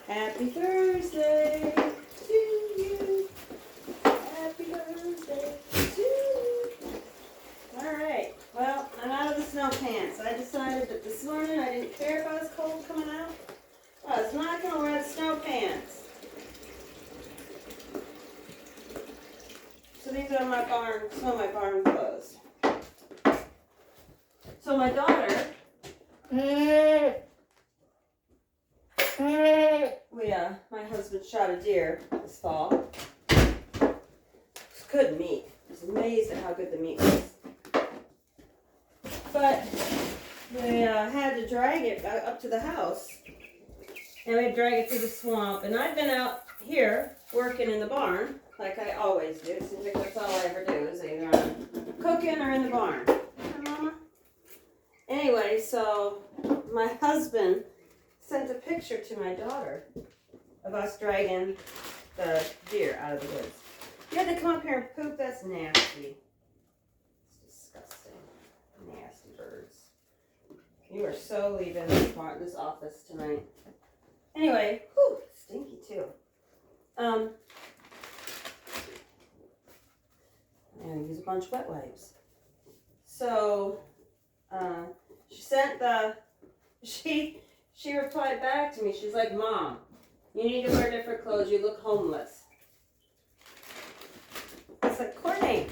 Happy Thursday to you. Happy Thursday to you. Alright, well, I'm out of the snow pants. I decided that this morning I didn't care if I was cold coming out. I was not going to wear the snow pants. So these are some of my barn clothes. So my daughter, my husband shot a deer this fall. It's good meat. I was amazed at how good the meat was. But we had to drag it up to the house. And we had to drag it through the swamp. And I've been out here working in the barn, like I always do. It seems like that's all I ever do, is either I'm cooking or in the barn. Hi, Mama? Anyway, so my husband sent a picture to my daughter of us dragging the deer out of the woods. You had to come up here and poop? That's nasty. It's disgusting. Nasty birds. You are so leaving this office tonight. Anyway, whew, stinky too. I'm gonna use a bunch of wet wipes. So, she sent she replied back to me. She's like, Mom, you need to wear different clothes. You look homeless. I was like, Courtney,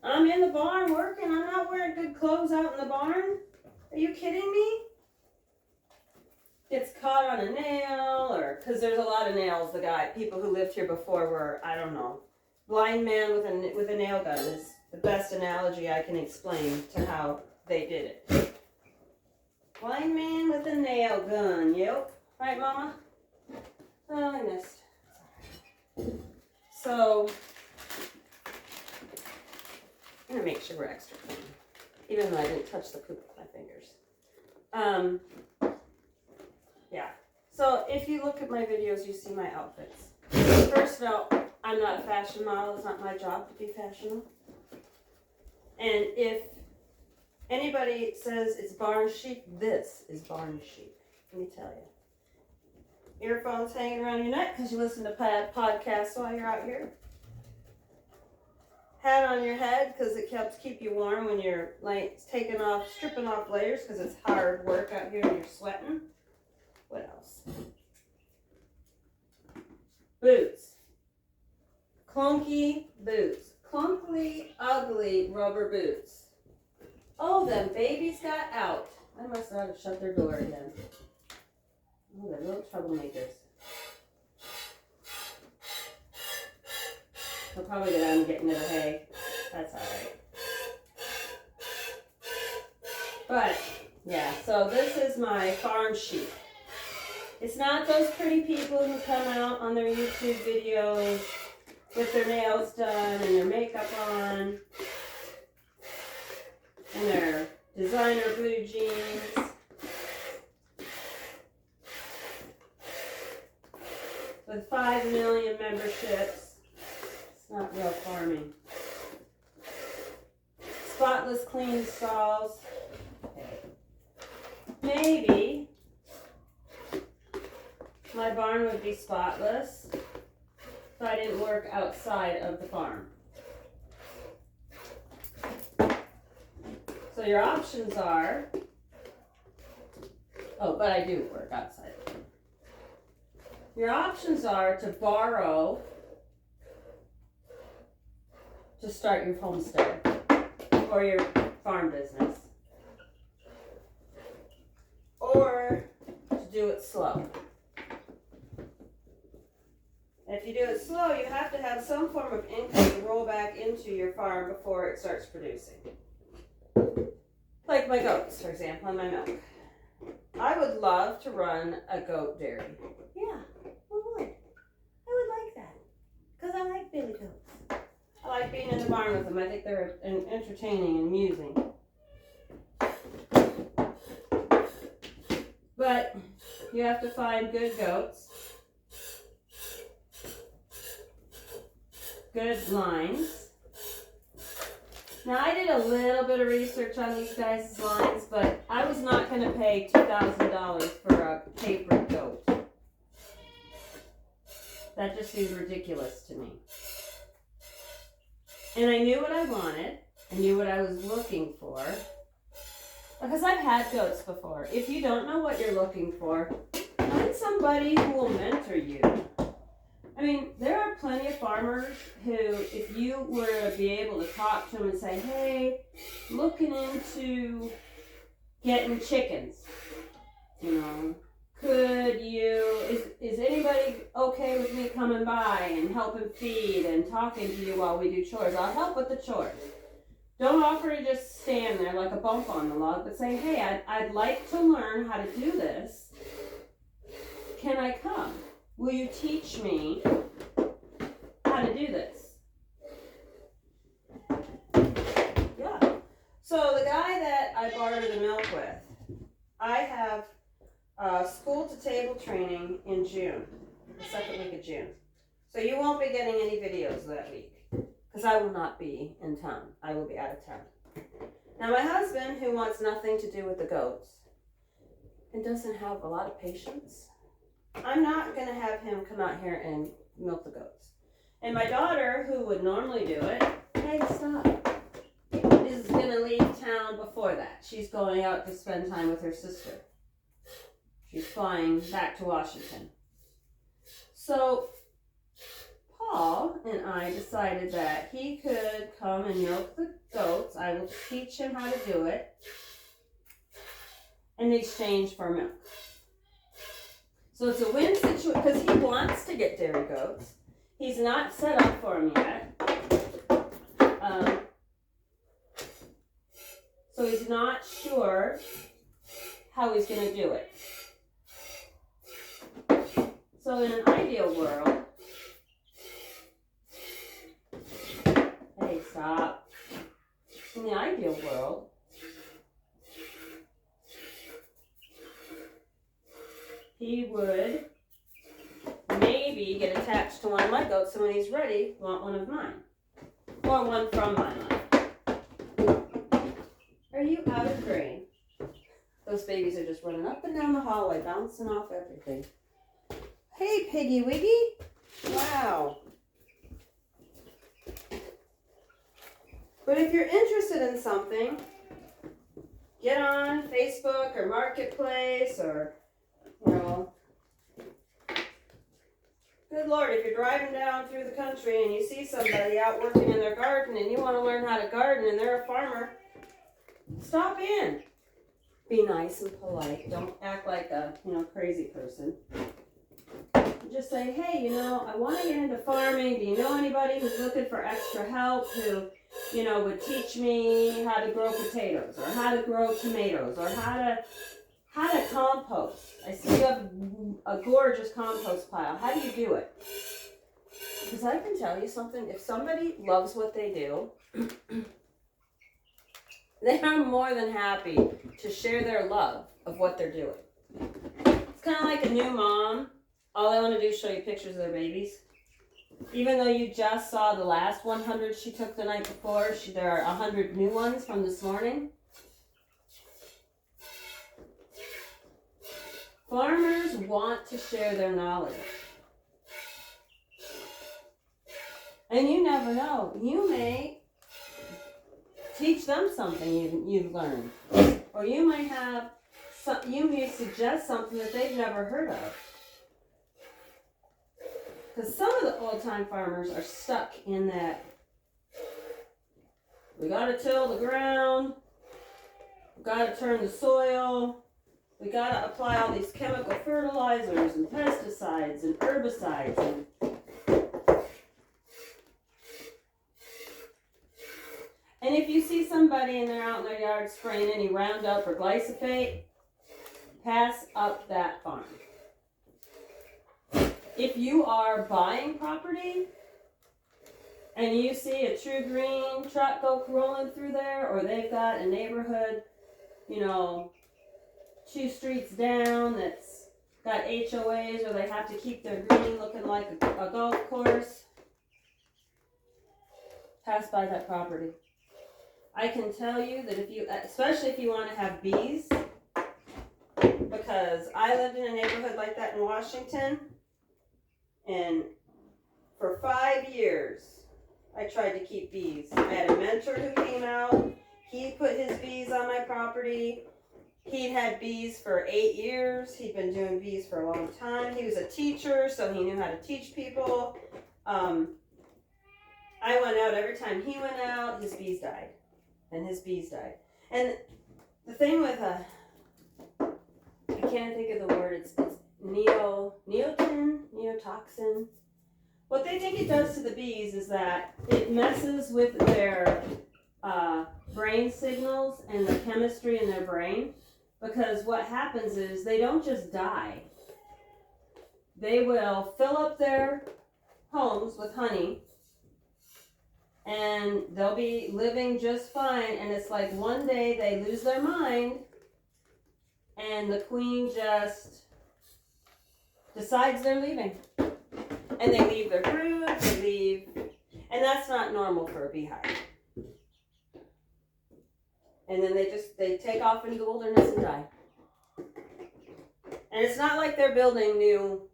I'm in the barn working. I'm not wearing good clothes out in the barn. Are you kidding me? Gets caught on a nail, or because there's a lot of nails. People who lived here before were, I don't know, blind man with a nail gun is the best analogy I can explain to how they did it. Blind man with a nail gun. Yep. Right, Mama? Oh, I missed. So, I'm going to make sure we're extra clean, even though I didn't touch the poop with my fingers. Yeah. So, if you look at my videos, you see my outfits. First note, I'm not a fashion model. It's not my job to be fashionable. And if anybody says it's barn chic, this is barn chic. Let me tell you. Earphones hanging around your neck because you listen to podcasts while you're out here. Hat on your head because it helps keep you warm when you're like stripping off layers because it's hard work out here and you're sweating. What else? Boots. Clunky boots. Clunkily, ugly rubber boots. Oh, them babies got out. I must not have shut their door again. Oh, they're little troublemakers. They'll probably get out and get into the hay. That's alright. But, yeah, so this is my farm chic. It's not those pretty people who come out on their YouTube videos with their nails done and their makeup on and their designer blue jeans with 5 million memberships. It's not real farming. Spotless clean stalls. Maybe my barn would be spotless if I didn't work outside of the farm. So your options are, but I do work outside. Your options are to borrow to start your homestead or your farm business, or to do it slow. And if you do it slow, you have to have some form of income to roll back into your farm before it starts producing. Like my goats, for example, and my milk. I would love to run a goat dairy. Yeah, I would. I would like that. Because I like billy goats. I like being in the barn with them. I think they're entertaining and amusing. But you have to find good goats. Good lines. Now, I did a little bit of research on these guys' lines, but I was not going to pay $2,000 for a a paper goat. That just seemed ridiculous to me. And I knew what I wanted. I knew what I was looking for. Because I've had goats before. If you don't know what you're looking for, find somebody who will mentor you. I mean, there are plenty of farmers who, if you were to be able to talk to them and say, hey, looking into getting chickens, you know, could you, is anybody okay with me coming by and helping feed and talking to you while we do chores? I'll help with the chores. Don't offer to just stand there like a bump on the log, but say, hey, I'd like to learn how to do this. Can I come? Will you teach me how to do this? Yeah. So the guy that I barter the milk with, I have school to table training in June, the second week of June. So you won't be getting any videos that week because I will not be in town. I will be out of town. Now my husband, who wants nothing to do with the goats and doesn't have a lot of patience, I'm not going to have him come out here and milk the goats. And my daughter, who would normally do it, hey, stop, is going to leave town before that. She's going out to spend time with her sister. She's flying back to Washington. So Paul and I decided that he could come and milk the goats. I will teach him how to do it in exchange for milk. So it's a win situation because he wants to get dairy goats. He's not set up for them yet. So he's not sure how he's going to do it. So in an ideal world, hey, stop. In the ideal world, he would maybe get attached to one of my goats, and when he's ready, want one of mine. Or one from my line. Are you out of grain? Those babies are just running up and down the hallway, bouncing off everything. Hey, Piggy Wiggy. Wow. But if you're interested in something, get on Facebook or Marketplace or, you know, good Lord, if you're driving down through the country and you see somebody out working in their garden and you want to learn how to garden and they're a farmer, stop in. Be nice and polite. Don't act like a, crazy person. Just say, hey, I want to get into farming. Do you know anybody who's looking for extra help who, would teach me how to grow potatoes or how to grow tomatoes or how to compost? I see you have a gorgeous compost pile. How do you do it? Because I can tell you something. If somebody loves what they do, they are more than happy to share their love of what they're doing. It's kind of like a new mom. All they want to do is show you pictures of their babies. Even though you just saw the last 100 she took the night before, there are 100 new ones from this morning. Farmers want to share their knowledge. And you never know. You may teach them something you've learned. Or you may suggest something that they've never heard of. Because some of the old-time farmers are stuck in that, we got to till the ground, we got to turn the soil, we got to apply all these chemical fertilizers and pesticides and herbicides. And if you see somebody and they're out in their yard spraying any Roundup or glyphosate, pass up that farm. If you are buying property and you see a True Green truck go rolling through there, or they've got a neighborhood, 2 streets down that's got HOAs, or they have to keep their green looking like a golf course, pass by that property. I can tell you that especially if you want to have bees, but because I lived in a neighborhood like that in Washington, and for 5 years I tried to keep bees. I had a mentor who came out. He put his bees on my property. He'd had bees for 8 years. He'd been doing bees for a long time. He was a teacher, so he knew how to teach people. I went out every time he went out, his bees died. And his bees died. And the thing with I can't think of the word, it's neotoxin. What they think it does to the bees is that it messes with their brain signals and the chemistry in their brain. Because what happens is they don't just die. They will fill up their homes with honey, and they'll be living just fine, and it's like one day they lose their mind and the queen just decides they're leaving. And they leave their brood, they leave, and that's not normal for a beehive. And then they take off into the wilderness and die. And it's not like they're building new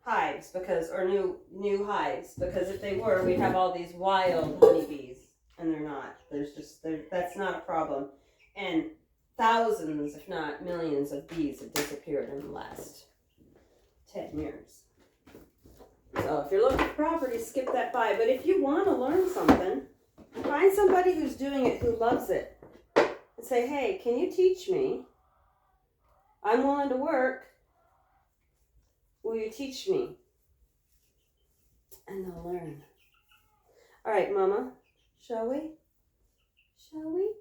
hives new hives, because if they were, we'd have all these wild honeybees, and they're not. That's not a problem. And thousands, if not millions, of bees have disappeared in the last 10 years. So if you're looking for property, skip that by. But if you want to learn something, find somebody who's doing it, who loves it, and say, hey, can you teach me? I'm willing to work. Will you teach me? And they'll learn. All right, Mama, shall we? Shall we?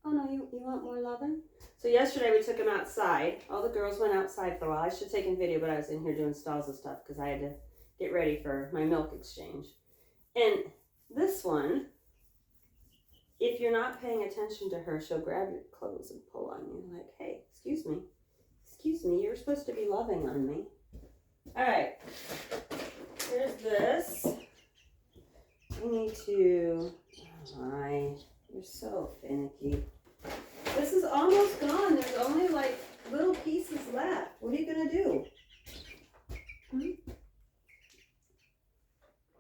Oh, no, you want more loving? So yesterday we took him outside. All the girls went outside for a while. I should have taken video, but I was in here doing stalls and stuff because I had to get ready for my milk exchange. And this one, if you're not paying attention to her, she'll grab your clothes and pull on you like, hey, excuse me, you're supposed to be loving on me. All right, here's this. We need to, you're so finicky. This is almost gone. There's only like little pieces left. What are you gonna do?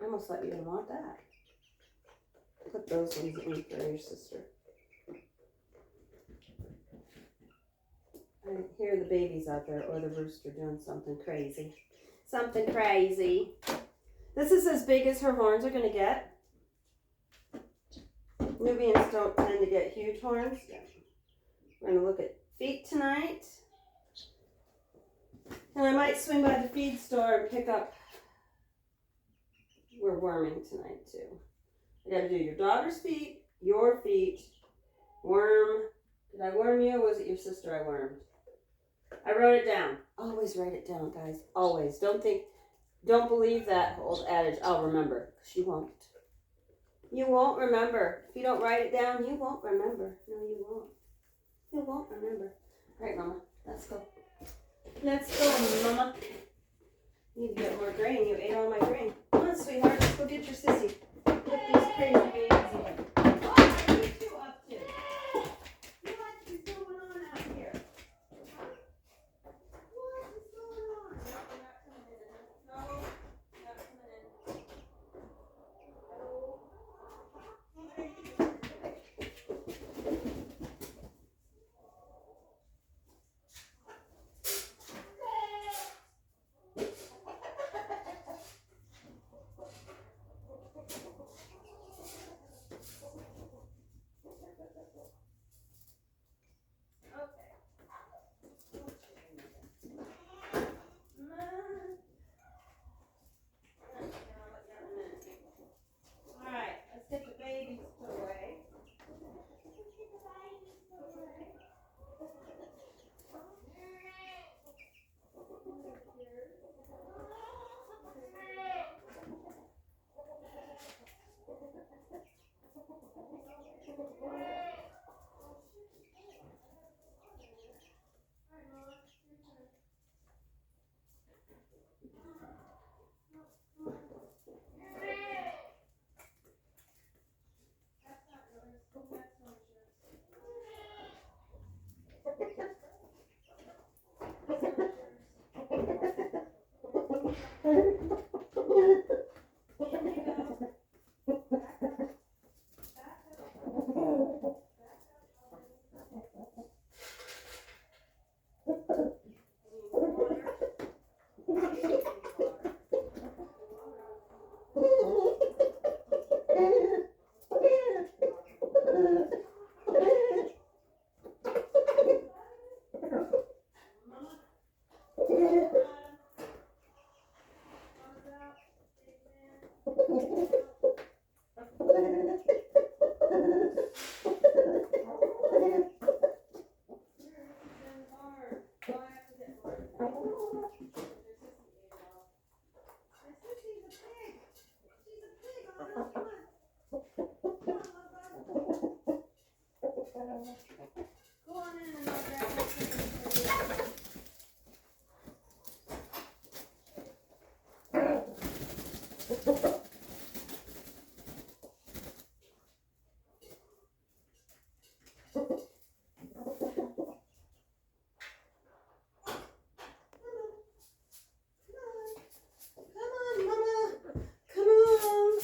I almost thought you didn't want that. Put those ones in for your sister. I hear the babies out there or the rooster doing something crazy. Something crazy. This is as big as her horns are going to get. Nubians don't tend to get huge horns. Yeah. We're going to look at feet tonight. And I might swing by the feed store and pick up. We're worming tonight too. I got to do your daughter's feet, your feet, worm. Did I worm you, or was it your sister I wormed? I wrote it down. Always write it down, guys. Always. Don't believe that old adage, I'll remember. She won't. You won't remember. If you don't write it down, you won't remember. No, you won't. You won't remember. All right, Mama. Let's go. Let's go, Mama. You need to get more grain. You ate all my grain. Come on, sweetheart. Let's go get your sissy. Put these crazy babies in. What are you two up to? What is going on out here? What is going on? No, you're not coming in. No, you're not coming in. No. What are you doing?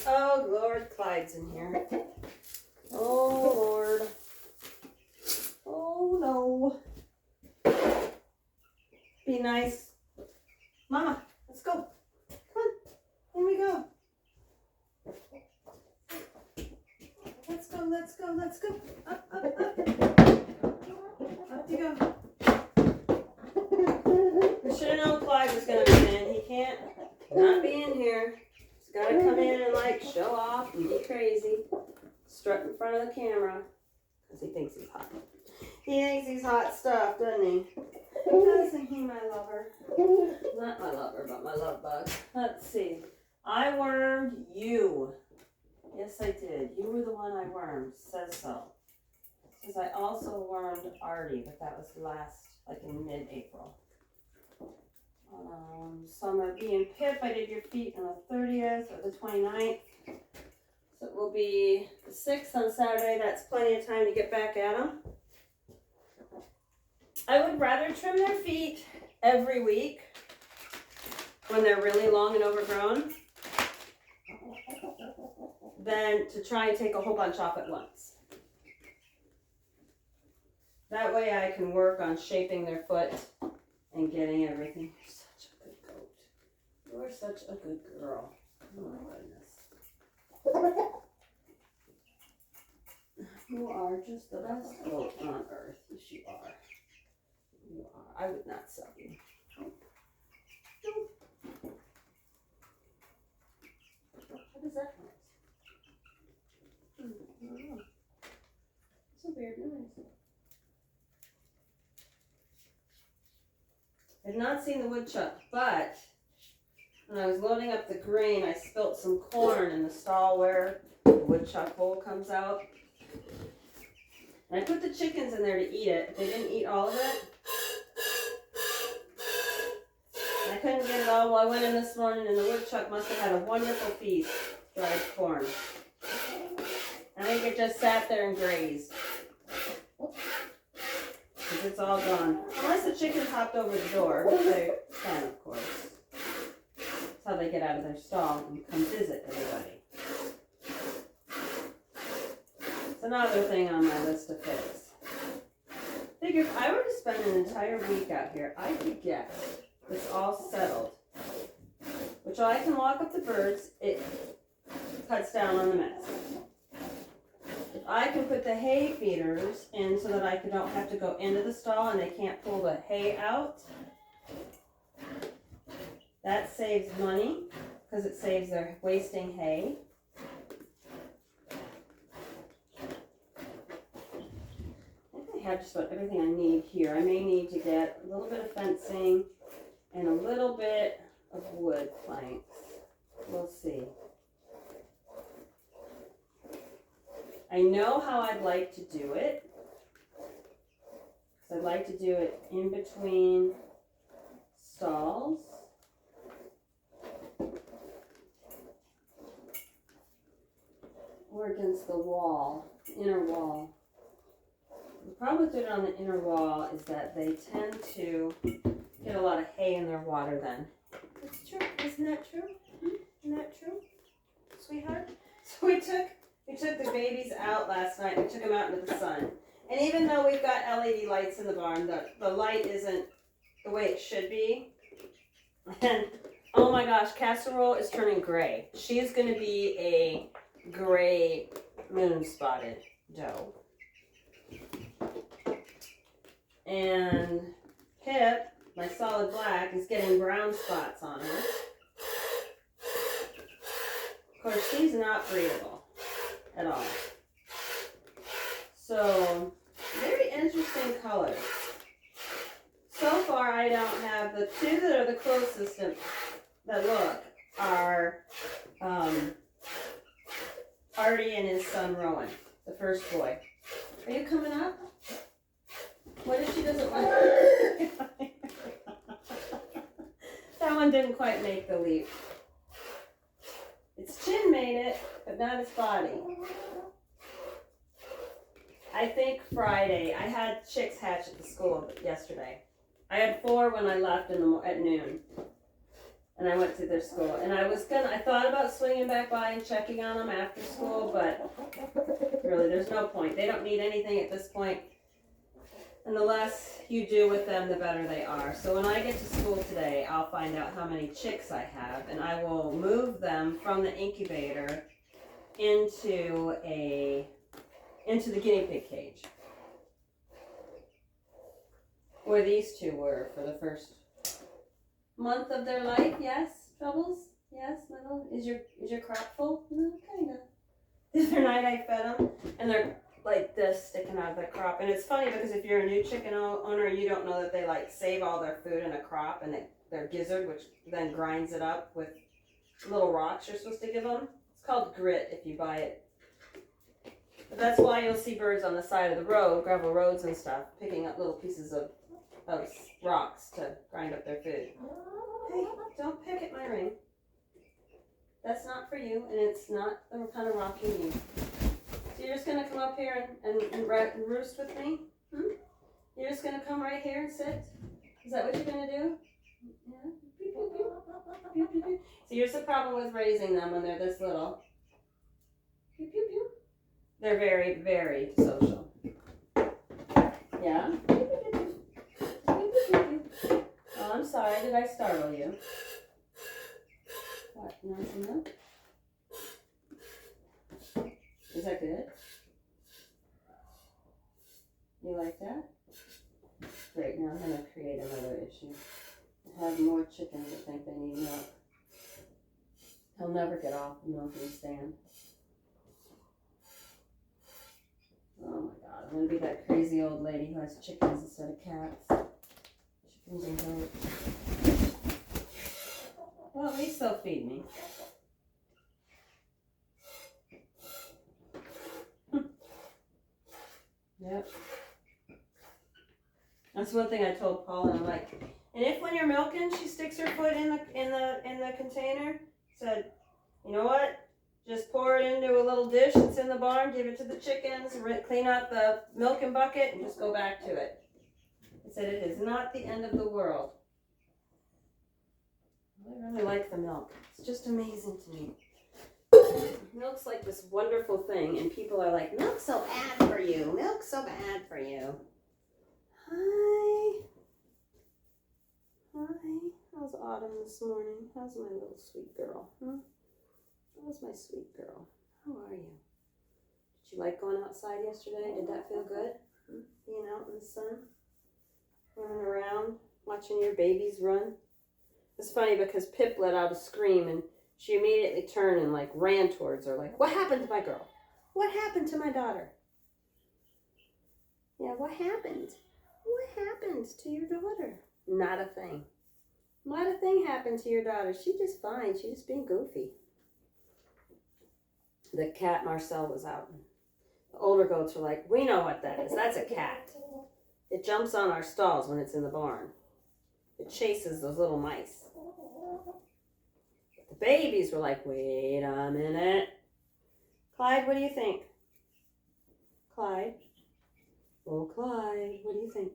Oh, Lord, Clyde's in here. Oh, Lord. Oh, no. Be nice. Mama, let's go. Come on. Here we go. Let's go, let's go, let's go. Up, up, up. Up you go. I should have known Clyde was going to come in. He can't not be in here. He's got to come in and like show off and be crazy. Strut in front of the camera. Because he thinks he's hot. He thinks he's hot stuff, doesn't he? Doesn't he, my lover? Not my lover, but my love bug. Let's see. I wormed you. Yes, I did. You were the one I wormed. Says so. Because I also wormed Artie, but that was last, like in mid-April. Summer B and Pip, I did your feet on the 30th or the 29th. So it will be the 6th on Saturday. That's plenty of time to get back at them. I would rather trim their feet every week when they're really long and overgrown than to try and take a whole bunch off at once. That way I can work on shaping their foot and getting everything. You're such a good goat. You are such a good girl. Oh my goodness. You are just the best goat on earth. Yes, you are. You are. I would not sell you. What is that noise? I don't know. It's a weird noise. I've not seen the woodchuck, but when I was loading up the grain, I spilt some corn in the stall where the woodchuck hole comes out. And I put the chickens in there to eat it. They didn't eat all of it. And I couldn't get it all. Well, I went in this morning and the woodchuck must have had a wonderful feast, dried corn. I think it just sat there and grazed. Because it's all gone. Unless the chickens hopped over the door, which they can, of course. That's how they get out of their stall and come visit everybody. It's another thing on my list to fix. Figure if I were to spend an entire week out here, I could get this all settled. Which I can lock up the birds, it cuts down on the mess. I can put the hay feeders in so that I don't have to go into the stall and they can't pull the hay out. That saves money because it saves their wasting hay. I think I have just about everything I need here. I may need to get a little bit of fencing and a little bit of wood planks. We'll see. I know how I'd like to do it. So I'd like to do it in between stalls. Or against the wall, inner wall. The problem with doing it on the inner wall is that they tend to get a lot of hay in their water then. It's true? Isn't that true? Isn't that true, sweetheart? So we took the babies out last night. We took them out into the sun. And even though we've got LED lights in the barn, the light isn't the way it should be. And oh my gosh, Casserole is turning gray. She is going to be a gray moon spotted doe. And Pip, my solid black, is getting brown spots on her. Of course, she's not breedable at all. So, very interesting colors. So far, I don't have the two that are the closest that look are Artie and his son Rowan, the first boy. Are you coming up? What if she doesn't want That one didn't quite make the leap. Its chin made it, but not its body. I think Friday. I had chicks hatch at the school yesterday. I had 4 when I left at noon. And I went to their school. And I thought about swinging back by and checking on them after school, but really there's no point. They don't need anything at this point. And the less you do with them, the better they are. So when I get to school today, I'll find out how many chicks I have, and I will move them from the incubator into the guinea pig cage, where these two were for the first month of their life. Yes, Troubles? Yes, little? Is your crop full? No, kinda. The other night I fed them, and they're like this sticking out of the crop. And it's funny because if you're a new chicken owner, you don't know that they like save all their food in a crop and their gizzard, which then grinds it up with little rocks you're supposed to give them. It's called grit if you buy it. But that's why you'll see birds on the side of the road, gravel roads and stuff, picking up little pieces of rocks to grind up their food. Hey, don't pick at my ring. That's not for you, and it's not the kind of rock you need. So you're just going to come up here and roost with me? You're just going to come right here and sit? Is that what you're going to do? Yeah. Beep, beep, beep. Beep, beep, beep. So here's the problem with raising them when they're this little. Beep, beep, beep. They're very, very social. Yeah? Beep, beep, beep, beep. Beep, beep, beep, beep. Oh, I'm sorry. Did I startle you? What? You want some milk? Is that good? You like that? Great, now I'm going to create another issue. I have more chickens that think they need milk. He'll never get off the milking stand. Oh my God, I'm going to be that crazy old lady who has chickens instead of cats. Chickens and goats. Well, at least they'll feed me. Yep. That's one thing I told Paula. I'm like, and if when you're milking, she sticks her foot in the container, said, you know what? Just pour it into a little dish that's in the barn, give it to the chickens, clean out the milking bucket, and just go back to it. I said, it is not the end of the world. I really like the milk. It's just amazing to me. Milk's like this wonderful thing, and people are like, milk's so bad for you. Milk's so bad for you. Hi. Hi. How's Autumn this morning? How's my little sweet girl? How's my sweet girl? How are you? Did you like going outside yesterday? Did that feel good? Being out in the sun? Running around? Watching your babies run? It's funny because Pip let out a scream and she immediately turned and like ran towards her like, what happened to my girl? What happened to my daughter? Yeah, what happened? What happened to your daughter? Not a thing. Not a thing happened to your daughter. She's just fine. She's just being goofy. The cat Marcel was out. The older goats are like, we know what that is. That's a cat. It jumps on our stalls when it's in the barn. It chases those little mice. The babies were like, wait a minute. Clyde, what do you think? Clyde? Oh, Clyde, what do you think?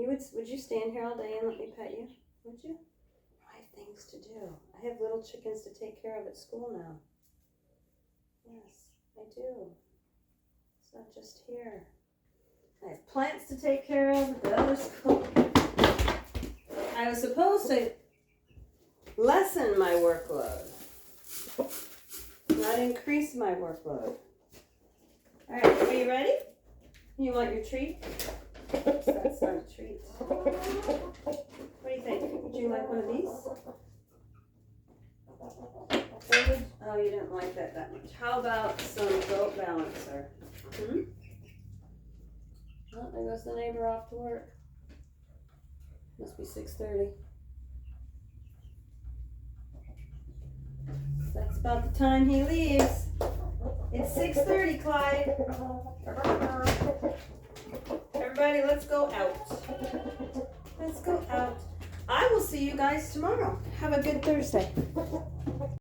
Would you stand here all day and let me pet you? Would you? I have things to do. I have little chickens to take care of at school now. Yes, I do. It's not just here. I have plants to take care of at the other school. I was supposed to lessen my workload, not increase my workload. All right, are you ready? You want your treat? That's not a treat. What do you think? Would you like one of these? Oh, you didn't like that much. How about some goat balancer? Oh, there goes the neighbor off to work. Must be 6:30. That's about the time he leaves. It's 6:30, Clyde. Everybody, let's go out. Let's go out. I will see you guys tomorrow. Have a good Thursday.